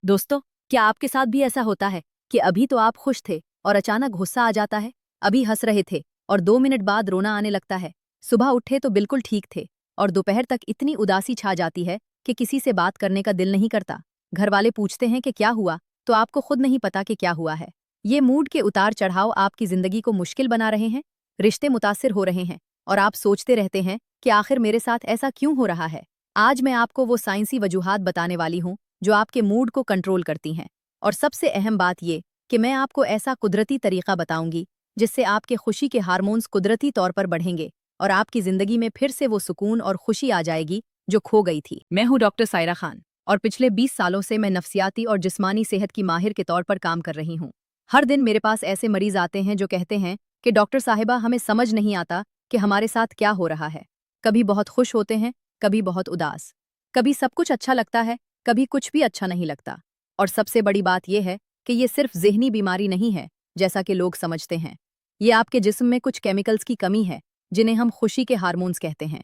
दोस्तों, क्या आपके साथ भी ऐसा होता है कि अभी तो आप खुश थे और अचानक गुस्सा आ जाता है? अभी हंस रहे थे और 2 मिनट बाद रोना आने लगता है। सुबह उठे तो बिल्कुल ठीक थे और दोपहर तक इतनी उदासी छा जाती है कि किसी से बात करने का दिल नहीं करता। घर वाले पूछते हैं कि क्या हुआ, तो आपको खुद नहीं पता कि क्या हुआ है। ये मूड के उतार चढ़ाव आपकी जिंदगी को मुश्किल बना रहे हैं, रिश्ते मुतासिर हो रहे हैं और आप सोचते रहते हैं कि आखिर मेरे साथ ऐसा क्यों हो रहा है। आज मैं आपको वो साइंसी वजूहात बताने वाली हूँ जो आपके मूड को कंट्रोल करती हैं। और सबसे अहम बात ये कि मैं आपको ऐसा कुदरती तरीका बताऊंगी जिससे आपके खुशी के हार्मोन्स कुदरती तौर पर बढ़ेंगे और आपकी जिंदगी में फिर से वो सुकून और खुशी आ जाएगी जो खो गई थी। मैं हूं डॉक्टर सायरा खान और पिछले 20 सालों से मैं नफ्सियाती और जिस्मानी सेहत की माहिर के तौर पर काम कर रही हूं। हर दिन मेरे पास ऐसे मरीज आते हैं जो कहते हैं कि डॉक्टर साहिबा, हमें समझ नहीं आता कि हमारे साथ क्या हो रहा है। कभी बहुत खुश होते हैं, कभी बहुत उदास, कभी सब कुछ अच्छा लगता है, कभी कुछ भी अच्छा नहीं लगता। और सबसे बड़ी बात यह है कि ये सिर्फ ज़हनी बीमारी नहीं है जैसा कि लोग समझते हैं। ये आपके जिस्म में कुछ केमिकल्स की कमी है जिन्हें हम खुशी के हार्मोन्स कहते हैं।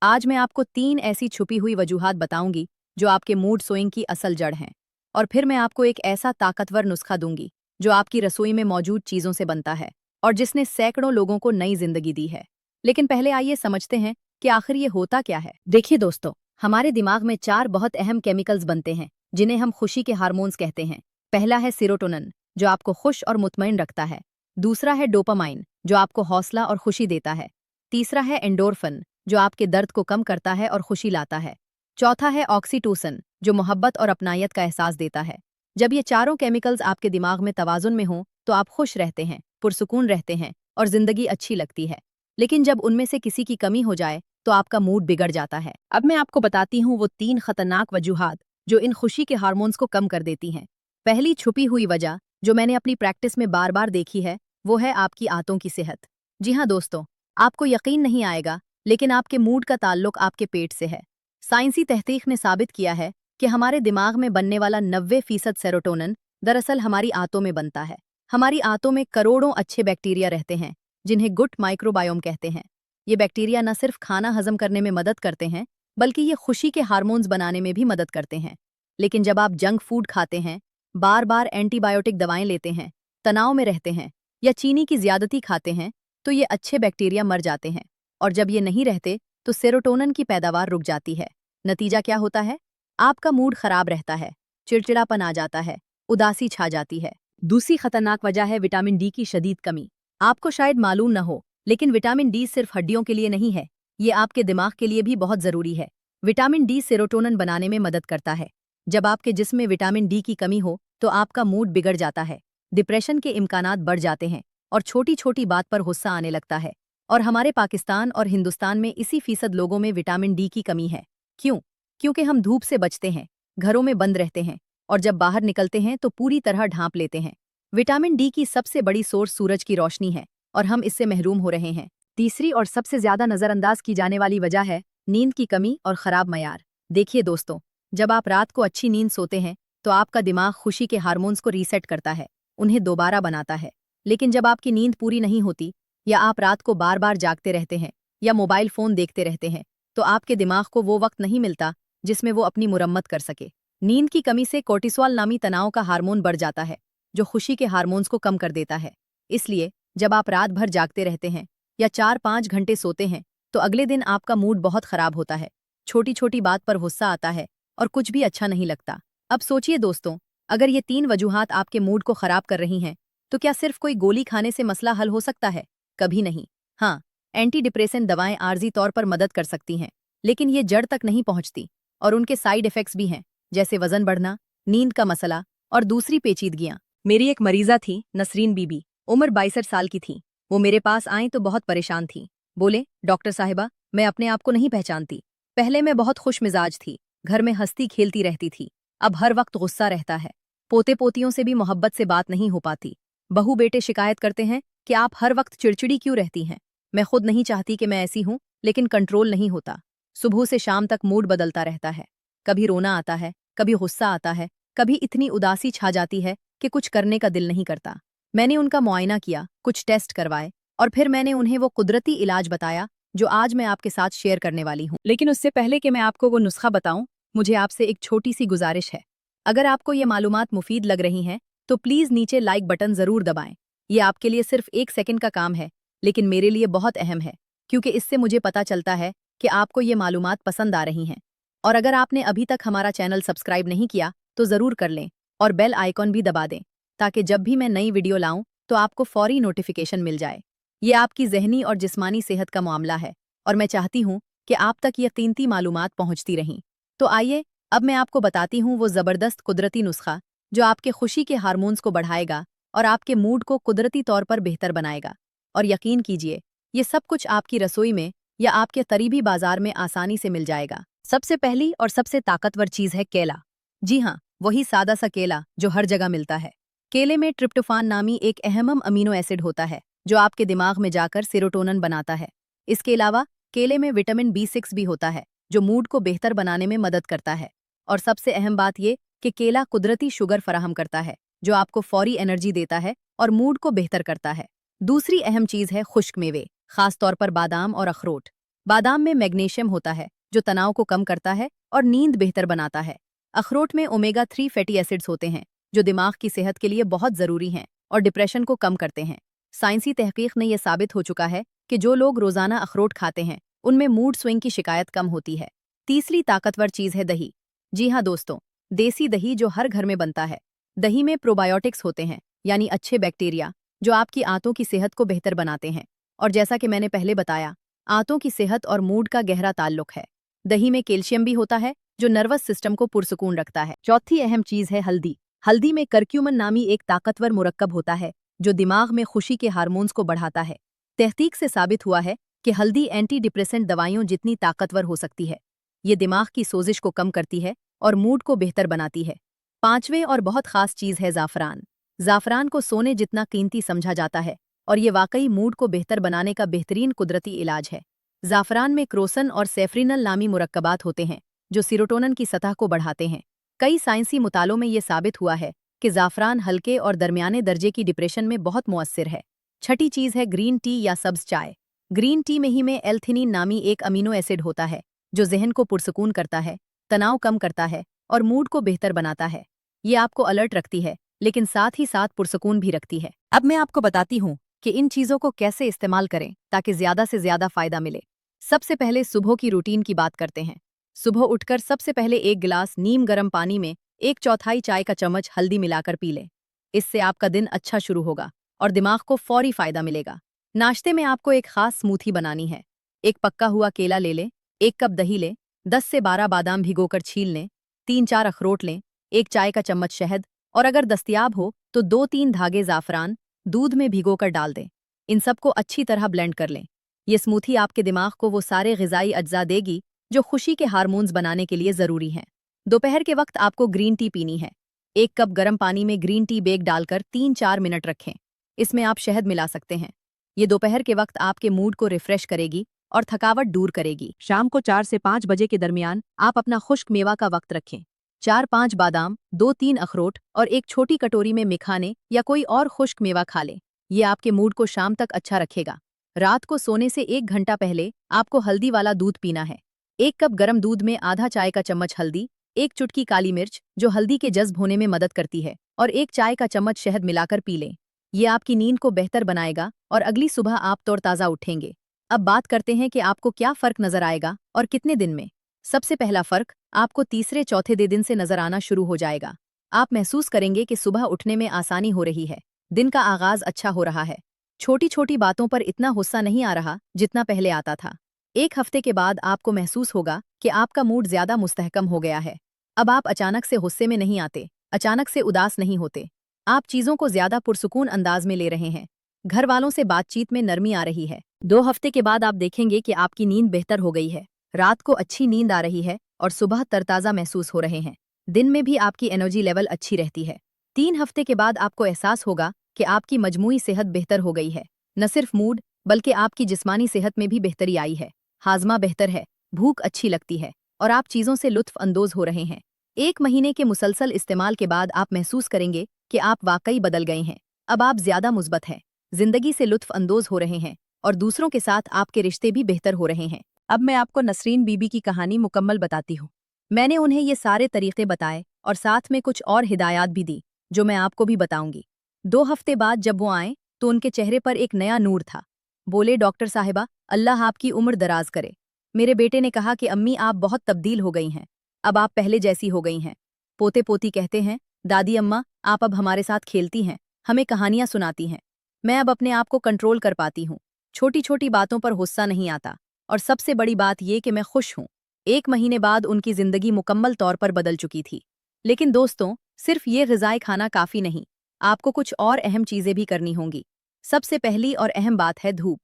आज मैं आपको 3 ऐसी छुपी हुई वजूहात बताऊंगी जो आपके मूड स्विंग की असल जड़ हैं। और फिर मैं आपको एक ऐसा ताकतवर नुस्खा दूंगी जो आपकी रसोई में मौजूद चीज़ों से बनता है और जिसने सैकड़ों लोगों को नई जिंदगी दी है। लेकिन पहले आइए समझते हैं कि आखिर ये होता क्या है। देखिए दोस्तों, हमारे दिमाग में 4 बहुत अहम केमिकल्स बनते हैं जिन्हें हम खुशी के हार्मोन्स कहते हैं। पहला है सेरोटोनिन, जो आपको खुश और मुतमईन रखता है। दूसरा है डोपामाइन, जो आपको हौसला और खुशी देता है। तीसरा है एंडोर्फिन, जो आपके दर्द को कम करता है और खुशी लाता है। चौथा है ऑक्सीटोसिन, जो मोहब्बत और अपनायत का एहसास देता है। जब ये चारों केमिकल्स आपके दिमाग में तवाजुन में हों तो आप खुश रहते हैं, पुरसुकून रहते हैं और जिंदगी अच्छी लगती है। लेकिन जब उनमें से किसी की कमी हो जाए तो आपका मूड बिगड़ जाता है। अब मैं आपको बताती हूँ वो 3 खतरनाक वजूहात जो इन खुशी के हार्मोन्स को कम कर देती हैं। पहली छुपी हुई वजह जो मैंने अपनी प्रैक्टिस में बार बार देखी है, वो है आपकी आंतों की सेहत। जी हाँ दोस्तों, आपको यकीन नहीं आएगा, लेकिन आपके मूड का ताल्लुक आपके पेट से है। साइंसी तहकीक ने साबित किया है कि हमारे दिमाग में बनने वाला 90% सेरोटोनिन दरअसल हमारी आंतों में बनता है। हमारी आंतों में करोड़ों अच्छे बैक्टीरिया रहते हैं जिन्हें गुड माइक्रोबायोम कहते हैं। ये बैक्टीरिया न सिर्फ खाना हजम करने में मदद करते हैं, बल्कि ये खुशी के हार्मोन्स बनाने में भी मदद करते हैं। लेकिन जब आप जंक फूड खाते हैं, बार बार एंटीबायोटिक दवाएं लेते हैं, तनाव में रहते हैं या चीनी की ज्यादती खाते हैं, तो ये अच्छे बैक्टीरिया मर जाते हैं। और जब ये नहीं रहते तो सेरोटोनिन की पैदावार रुक जाती है। नतीजा क्या होता है? आपका मूड खराब रहता है, चिड़चिड़ापन आ जाता है, उदासी छा जाती है। दूसरी खतरनाक वजह है विटामिन डी की शदीद कमी। आपको शायद मालूम न हो, लेकिन विटामिन डी सिर्फ हड्डियों के लिए नहीं है, ये आपके दिमाग के लिए भी बहुत जरूरी है। विटामिन डी सेरोटोनिन बनाने में मदद करता है। जब आपके जिस्म में विटामिन डी की कमी हो तो आपका मूड बिगड़ जाता है, डिप्रेशन के इम्कानात बढ़ जाते हैं और छोटी छोटी बात पर गुस्सा आने लगता है। और हमारे पाकिस्तान और हिंदुस्तान में इसी फीसद लोगों में विटामिन डी की कमी है। क्यों? क्योंकि हम धूप से बचते हैं, घरों में बंद रहते हैं और जब बाहर निकलते हैं तो पूरी तरह ढांप लेते हैं। विटामिन डी की सबसे बड़ी सोर्स सूरज की रोशनी है और हम इससे महरूम हो रहे हैं। तीसरी और सबसे ज्यादा नजरअंदाज की जाने वाली वजह है नींद की कमी और खराब मयार। देखिए दोस्तों, जब आप रात को अच्छी नींद सोते हैं तो आपका दिमाग खुशी के हार्मोन्स को रीसेट करता है, उन्हें दोबारा बनाता है। लेकिन जब आपकी नींद पूरी नहीं होती या आप रात को बार बार जागते रहते हैं या मोबाइल फोन देखते रहते हैं, तो आपके दिमाग को वो वक्त नहीं मिलता जिसमें वो अपनी मुरम्मत कर सके। नींद की कमी से कोर्टिसोल नामी तनाव का हार्मोन बढ़ जाता है जो खुशी के हार्मोन्स को कम कर देता है। इसलिए जब आप रात भर जागते रहते हैं या 4-5 घंटे सोते हैं तो अगले दिन आपका मूड बहुत खराब होता है, छोटी छोटी बात पर गुस्सा आता है और कुछ भी अच्छा नहीं लगता। अब सोचिए दोस्तों, अगर ये 3 वजूहात आपके मूड को खराब कर रही हैं तो क्या सिर्फ कोई गोली खाने से मसला हल हो सकता है? कभी नहीं। हाँ, एंटी डिप्रेसेंट दवाएं आर्जी तौर पर मदद कर सकती हैं, लेकिन ये जड़ तक नहीं पहुंचती और उनके साइड इफेक्ट्स भी हैं, जैसे वजन बढ़ना, नींद का मसला और दूसरी पेचीदगियां। मेरी एक मरीजा थी, नसरीन बीबी, उम्र 62 साल की थी। वो मेरे पास आई तो बहुत परेशान थी। बोले, डॉक्टर साहिबा, मैं अपने आप को नहीं पहचानती। पहले मैं बहुत खुश मिजाज थी, घर में हंसती खेलती रहती थी, अब हर वक्त गुस्सा रहता है। पोते पोतियों से भी मोहब्बत से बात नहीं हो पाती। बहू बेटे शिकायत करते हैं कि आप हर वक्त चिड़चिड़ी क्यों रहती हैं। मैं खुद नहीं चाहती कि मैं ऐसी हूं, लेकिन कंट्रोल नहीं होता। सुबह से शाम तक मूड बदलता रहता है, कभी रोना आता है, कभी गुस्सा आता है, कभी इतनी उदासी छा जाती है कि कुछ करने का दिल नहीं करता। मैंने उनका मुआयना किया, कुछ टेस्ट करवाए और फिर मैंने उन्हें वो कुदरती इलाज बताया जो आज मैं आपके साथ शेयर करने वाली हूँ। लेकिन उससे पहले कि मैं आपको वो नुस्खा बताऊं, मुझे आपसे एक छोटी सी गुजारिश है। अगर आपको ये मालूमात मुफीद लग रही हैं तो प्लीज़ नीचे लाइक बटन ज़रूर दबाएं। ये आपके लिए सिर्फ 1 सेकंड का काम है, लेकिन मेरे लिए बहुत अहम है, क्योंकि इससे मुझे पता चलता है कि आपको ये मालूमात पसंद आ रही हैं। और अगर आपने अभी तक हमारा चैनल सब्सक्राइब नहीं किया तो ज़रूर कर लें और बेल आइकॉन भी दबा दें, ताकि जब भी मैं नई वीडियो लाऊं तो आपको फौरी नोटिफिकेशन मिल जाए। ये आपकी ज़हनी और जिस्मानी सेहत का मामला है और मैं चाहती हूँ कि आप तक ये कीमती मालूमात पहुँचती रहें। तो आइए अब मैं आपको बताती हूँ वो ज़बरदस्त कुदरती नुस्खा जो आपके खुशी के हार्मोन्स को बढ़ाएगा और आपके मूड को कुदरती तौर पर बेहतर बनाएगा। और यकीन कीजिए, ये सब कुछ आपकी रसोई में या आपके करीबी बाजार में आसानी से मिल जाएगा। सबसे पहली और सबसे ताकतवर चीज़ है केला। जी हाँ, वही सादा सा केला जो हर जगह मिलता है। केले में ट्रिप्टोफान नामी एक अहम अमीनो एसिड होता है जो आपके दिमाग में जाकर सेरोटोनिन बनाता है। इसके अलावा केले में विटामिन B6 भी होता है जो मूड को बेहतर बनाने में मदद करता है। और सबसे अहम बात ये कि केला कुदरती शुगर फराहम करता है जो आपको फौरी एनर्जी देता है और मूड को बेहतर करता है। दूसरी अहम चीज़ है खुश्क मेवे, खास तौर पर बादाम और अखरोट। बादाम में मैग्नीशियम होता है जो तनाव को कम करता है और नींद बेहतर बनाता है। अखरोट में ओमेगा 3 फैटी एसिड्स होते हैं जो दिमाग की सेहत के लिए बहुत ज़रूरी हैं और डिप्रेशन को कम करते हैं। साइंसी तहकीक में यह साबित हो चुका है कि जो लोग रोज़ाना अखरोट खाते हैं उनमें मूड स्विंग की शिकायत कम होती है। तीसरी ताकतवर चीज़ है दही। जी हाँ दोस्तों, देसी दही जो हर घर में बनता है। दही में प्रोबायोटिक्स होते हैं, यानी अच्छे बैक्टीरिया जो आपकी आंतों की सेहत को बेहतर बनाते हैं। और जैसा कि मैंने पहले बताया, आंतों की सेहत और मूड का गहरा ताल्लुक है। दही में कैल्शियम भी होता है जो नर्वस सिस्टम को पुरसुकून रखता है। चौथी अहम चीज़ है हल्दी। हल्दी में करक्यूमन नामी एक ताकतवर मुरक्कब होता है जो दिमाग में खुशी के हार्मोन्स को बढ़ाता है। तहकीक से साबित हुआ है कि हल्दी एंटी डिप्रेसेंट दवाइयों जितनी ताकतवर हो सकती है। ये दिमाग की सोजिश को कम करती है और मूड को बेहतर बनाती है। पांचवें और बहुत खास चीज़ है ज़ाफ़रान। ज़ाफ़रान को सोने जितना कीमती समझा जाता है और ये वाकई मूड को बेहतर बनाने का बेहतरीन कुदरती इलाज है। ज़ाफ़रान में क्रोसन और सेफ्रिनल नामी मुरक्कबात होते हैं जो सीरोटोनिन की सतह को बढ़ाते हैं। कई साइंसी मुतालों में ये साबित हुआ है कि ज़ाफ़रान हल्के और दरमियाने दर्जे की डिप्रेशन में बहुत मुअस्सिर है। छठी चीज़ है ग्रीन टी या सब्ज़ चाय। ग्रीन टी में ही में एल्थिनीन नामी एक अमीनो एसिड होता है जो जहन को पुरसुकून करता है, तनाव कम करता है और मूड को बेहतर बनाता है। ये आपको अलर्ट रखती है, लेकिन साथ ही साथ पुरसुकून भी रखती है। अब मैं आपको बताती हूँ कि इन चीज़ों को कैसे इस्तेमाल करें ताकि ज़्यादा से ज़्यादा फ़ायदा मिले। सबसे पहले सुबह की रूटीन की बात करते हैं। सुबह उठकर सबसे पहले एक गिलास नीम गर्म पानी में 1/4 चाय का चम्मच हल्दी मिलाकर पी लें। इससे आपका दिन अच्छा शुरू होगा और दिमाग को फौरी फ़ायदा मिलेगा। नाश्ते में आपको एक खास स्मूथी बनानी है। एक पक्का हुआ केला ले लें, 1 कप दही लें, 10 से 12 बादाम भिगोकर छील लें, 3-4 अखरोट लें, 1 चाय का चम्मच शहद और अगर दस्तयाब हो तो 2-3 धागे ज़ाफ़रान दूध में भिगोकर डाल दें। इन सबको अच्छी तरह ब्लेंड कर लें। ये स्मूथी आपके दिमाग को वो सारे ग़िज़ाई अज्जा देगी जो खुशी के हार्मोन्स बनाने के लिए ज़रूरी हैं। दोपहर के वक्त आपको ग्रीन टी पीनी है। 1 कप गर्म पानी में ग्रीन टी बेग डालकर 3-4 मिनट रखें। इसमें आप शहद मिला सकते हैं। ये दोपहर के वक्त आपके मूड को रिफ्रेश करेगी और थकावट दूर करेगी। शाम को 4 से 5 बजे के दरमियान आप अपना खुश्क मेवा का वक्त रखें। 4-5 बादाम, 2-3 अखरोट और एक छोटी कटोरी में मिखाने या कोई और खुश्क मेवा खा लें। ये आपके मूड को शाम तक अच्छा रखेगा। रात को सोने से 1 घंटा पहले आपको हल्दी वाला दूध पीना है। 1 कप गर्म दूध में आधा चाय का चम्मच हल्दी, 1 चुटकी काली मिर्च जो हल्दी के जज्ब होने में मदद करती है और 1 चाय का चम्मच शहद मिलाकर पी लें। ये आपकी नींद को बेहतर बनाएगा और अगली सुबह आप तरोताज़ा उठेंगे। अब बात करते हैं कि आपको क्या फ़र्क नज़र आएगा और कितने दिन में। सबसे पहला फ़र्क आपको तीसरे चौथे दिन से नज़र आना शुरू हो जाएगा। आप महसूस करेंगे कि सुबह उठने में आसानी हो रही है, दिन का आगाज़ अच्छा हो रहा है। छोटी छोटी बातों पर इतना गुस्सा नहीं आ रहा जितना पहले आता था। 1 हफ्ते के बाद आपको महसूस होगा कि आपका मूड ज़्यादा मुस्तहकम हो गया है। अब आप अचानक से गुस्से में नहीं आते, अचानक से उदास नहीं होते। आप चीज़ों को ज़्यादा पुरसुकून अंदाज में ले रहे हैं। घर वालों से बातचीत में नरमी आ रही है। 2 हफ्ते के बाद आप देखेंगे कि आपकी नींद बेहतर हो गई है। रात को अच्छी नींद आ रही है और सुबह तरताज़ा महसूस हो रहे हैं। दिन में भी आपकी एनर्जी लेवल अच्छी रहती है। 3 हफ्ते के बाद आपको एहसास होगा कि आपकी मजमूई सेहत बेहतर हो गई है। न सिर्फ मूड बल्कि आपकी जिस्मानी सेहत में भी बेहतरी आई है। हाजमा बेहतर है, भूख अच्छी लगती है और आप चीज़ों से लुत्फ अंदोज हो रहे हैं। 1 महीने के मुसलसल इस्तेमाल के बाद आप महसूस करेंगे कि आप वाकई बदल गए हैं। अब आप ज़्यादा मुस्बत हैं, जिंदगी से लुत्फ अंदोज हो रहे हैं और दूसरों के साथ आपके रिश्ते भी बेहतर हो रहे हैं। अब मैं आपको नसरीन बीबी की कहानी मुकम्मल बताती हूँ। मैंने उन्हें ये सारे तरीक़े बताए और साथ में कुछ और हिदायत भी दी जो मैं आपको भी बताऊंगी। 2 हफ्ते बाद जब वो आए तो उनके चेहरे पर एक नया नूर था। बोले, डॉक्टर साहिबा, अल्लाह आपकी उम्र दराज करे। मेरे बेटे ने कहा कि अम्मी आप बहुत तब्दील हो गई हैं, अब आप पहले जैसी हो गई हैं। पोते पोती कहते हैं, दादी अम्मा आप अब हमारे साथ खेलती हैं, हमें कहानियां सुनाती हैं। मैं अब अपने आप को कंट्रोल कर पाती हूँ, छोटी छोटी बातों पर गुस्सा नहीं आता, और सबसे बड़ी बात ये कि मैं खुश हूँ। 1 महीने बाद उनकी जिंदगी मुकम्मल तौर पर बदल चुकी थी। लेकिन दोस्तों, सिर्फ ये ग़िज़ाएँ खाना काफ़ी नहीं, आपको कुछ और अहम चीज़ें भी करनी होंगी। सबसे पहली और अहम बात है धूप।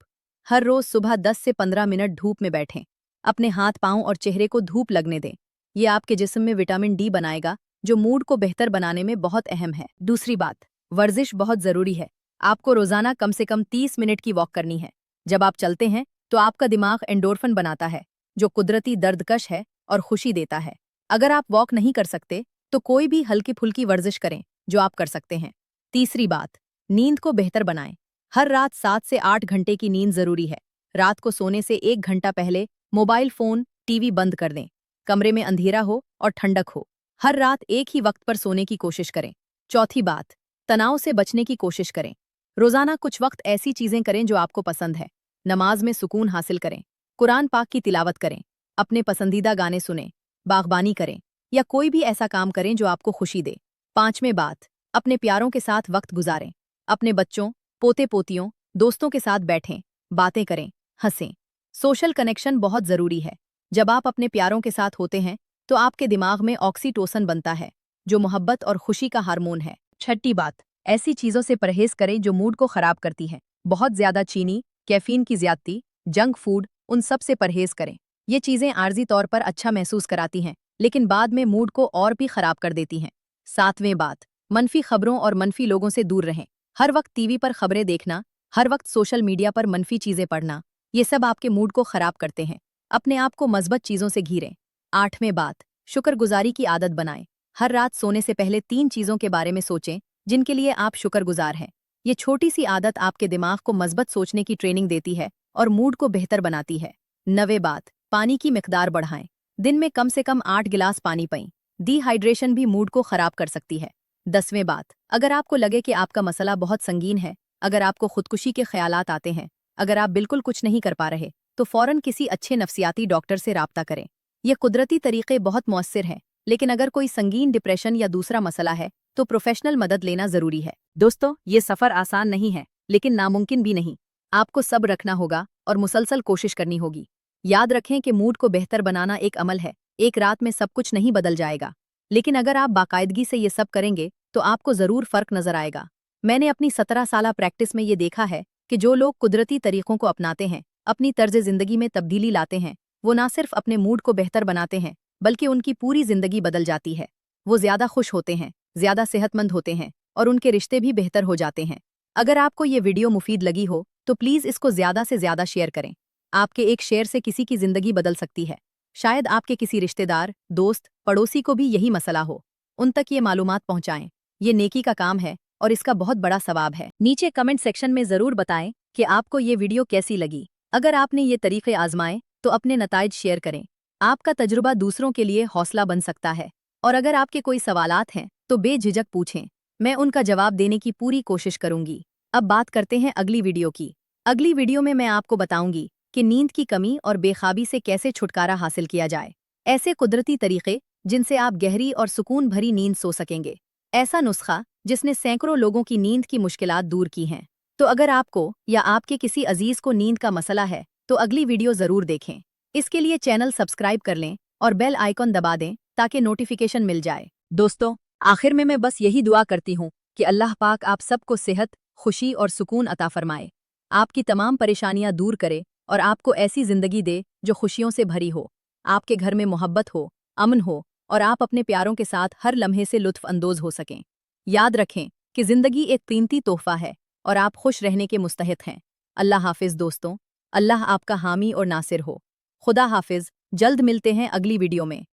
हर रोज़ सुबह 10 से 15 मिनट धूप में बैठें। अपने हाथ पाँव और चेहरे को धूप लगने दें। ये आपके जिस्म में विटामिन डी बनाएगा, जो मूड को बेहतर बनाने में बहुत अहम है। दूसरी बात, वर्जिश बहुत ज़रूरी है। आपको रोज़ाना कम से कम 30 मिनट की वॉक करनी है। जब आप चलते हैं तो आपका दिमाग एंडोर्फिन बनाता है, जो कुदरती दर्दकश है और खुशी देता है। अगर आप वॉक नहीं कर सकते तो कोई भी हल्की फुल्की वर्जिश करें, जो आप कर सकते हैं। तीसरी बात, नींद को बेहतर बनाएं। हर रात 7 से 8 घंटे की नींद ज़रूरी है। रात को सोने से 1 घंटा पहले मोबाइल फ़ोन, टीवी बंद कर दें। कमरे में अंधेरा हो और ठंडक हो। हर रात एक ही वक्त पर सोने की कोशिश करें। चौथी बात, तनाव से बचने की कोशिश करें। रोज़ाना कुछ वक्त ऐसी चीज़ें करें जो आपको पसंद है। नमाज में सुकून हासिल करें, कुरान पाक की तिलावत करें, अपने पसंदीदा गाने सुनें, बागबानी करें या कोई भी ऐसा काम करें जो आपको खुशी दे। 5वें बात, अपने प्यारों के साथ वक्त गुजारें। अपने बच्चों, पोते पोतियों, दोस्तों के साथ बैठें, बातें करें, हंसें। सोशल कनेक्शन बहुत ज़रूरी है। जब आप अपने प्यारों के साथ होते हैं तो आपके दिमाग में ऑक्सीटोसिन बनता है, जो मोहब्बत और खुशी का हार्मोन है। छठी बात, ऐसी चीज़ों से परहेज करें जो मूड को ख़राब करती हैं। बहुत ज़्यादा चीनी, कैफीन की ज़्यादती, जंक फूड, उन सब से परहेज करें। ये चीज़ें आर्जी तौर पर अच्छा महसूस कराती हैं, लेकिन बाद में मूड को और भी ख़राब कर देती हैं। 7वें बात, मनफी खबरों और मनफी लोगों से दूर रहें। हर वक्त टीवी पर खबरें देखना, हर वक्त सोशल मीडिया पर मनफी चीज़ें पढ़ना, ये सब आपके मूड को ख़राब करते हैं। अपने आप को मज़बूत चीज़ों से घिरें। 8वें बात, शुक्रगुजारी की आदत बनाएं। हर रात सोने से पहले 3 चीज़ों के बारे में सोचें जिनके लिए आप शुक्रगुजार हैं। ये छोटी सी आदत आपके दिमाग को मज़बूत सोचने की ट्रेनिंग देती है और मूड को बेहतर बनाती है। 9वें बात, पानी की मिकदार बढ़ाएं। दिन में कम से कम 8 गिलास पानी पिएं। डिहाइड्रेशन भी मूड को ख़राब कर सकती है। 10वें बात, अगर आपको लगे कि आपका मसला बहुत संगीन है, अगर आपको खुदकुशी के ख्यालात आते हैं, अगर आप बिल्कुल कुछ नहीं कर पा रहे, तो फ़ौरन किसी अच्छे नफ्सियाती डॉक्टर से राब्ता करें। ये कुदरती तरीक़े बहुत मौसर हैं, लेकिन अगर कोई संगीन डिप्रेशन या दूसरा मसला है तो प्रोफेशनल मदद लेना ज़रूरी है। दोस्तों, ये सफ़र आसान नहीं है, लेकिन नामुमकिन भी नहीं। आपको सब्र रखना होगा और मुसलसल कोशिश करनी होगी। याद रखें कि मूड को बेहतर बनाना एक अमल है। एक रात में सब कुछ नहीं बदल जाएगा, लेकिन अगर आप बाकायदगी से ये सब करेंगे तो आपको ज़रूर फ़र्क नज़र आएगा। मैंने अपनी 17 साला प्रैक्टिस में ये देखा है कि जो लोग कुदरती तरीक़ों को अपनाते हैं, अपनी तर्ज ज़िंदगी में तब्दीली लाते हैं, वो ना सिर्फ अपने मूड को बेहतर बनाते हैं, बल्कि उनकी पूरी ज़िंदगी बदल जाती है। वो ज़्यादा खुश होते हैं, ज़्यादा सेहतमंद होते हैं और उनके रिश्ते भी बेहतर हो जाते हैं। अगर आपको ये वीडियो मुफीद लगी हो तो प्लीज़ इसको ज़्यादा से ज़्यादा शेयर करें। आपके एक शेयर से किसी की ज़िंदगी बदल सकती है। शायद आपके किसी रिश्तेदार, दोस्त, पड़ोसी को भी यही मसला हो। उन तक ये मालूमात पहुँचाएं। ये नेकी का काम है और इसका बहुत बड़ा सवाब है। नीचे कमेंट सेक्शन में ज़रूर बताएं कि आपको ये वीडियो कैसी लगी। अगर आपने ये तरीक़े आजमाए तो अपने नताइज शेयर करें। आपका तजुर्बा दूसरों के लिए हौसला बन सकता है। और अगर आपके कोई सवालात हैं तो बेझिझक पूछें, मैं उनका जवाब देने की पूरी कोशिश करूंगी। अब बात करते हैं अगली वीडियो की। अगली वीडियो में मैं आपको बताऊंगी कि नींद की कमी और बेखाबी से कैसे छुटकारा हासिल किया जाए। ऐसे कुदरती तरीक़े जिनसे आप गहरी और सुकून भरी नींद सो सकेंगे। ऐसा नुस्खा जिसने सैकड़ों लोगों की नींद की मुश्किलात दूर की हैं। तो अगर आपको या आपके किसी अजीज़ को नींद का मसला है तो अगली वीडियो ज़रूर देखें। इसके लिए चैनल सब्सक्राइब कर लें और बेल आइकॉन दबा दें ताकि नोटिफिकेशन मिल जाए। दोस्तों, आखिर में मैं बस यही दुआ करती हूँ कि अल्लाह पाक आप सबको सेहत, खुशी और सुकून अता फरमाए, आपकी तमाम परेशानियां दूर करे और आपको ऐसी ज़िंदगी दे जो खुशियों से भरी हो, आपके घर में मोहब्बत हो, अमन हो और आप अपने प्यारों के साथ हर लम्हे से लुत्फ़ अंदोज़ हो सकें। याद रखें कि ज़िंदगी एक कीमती तोहफ़ा है और आप खुश रहने के मुस्तहिक़ हैं। अल्लाह हाफ़िज़ दोस्तों, अल्लाह आपका हामी और नासिर हो। खुदा हाफ़िज़, जल्द मिलते हैं अगली वीडियो में।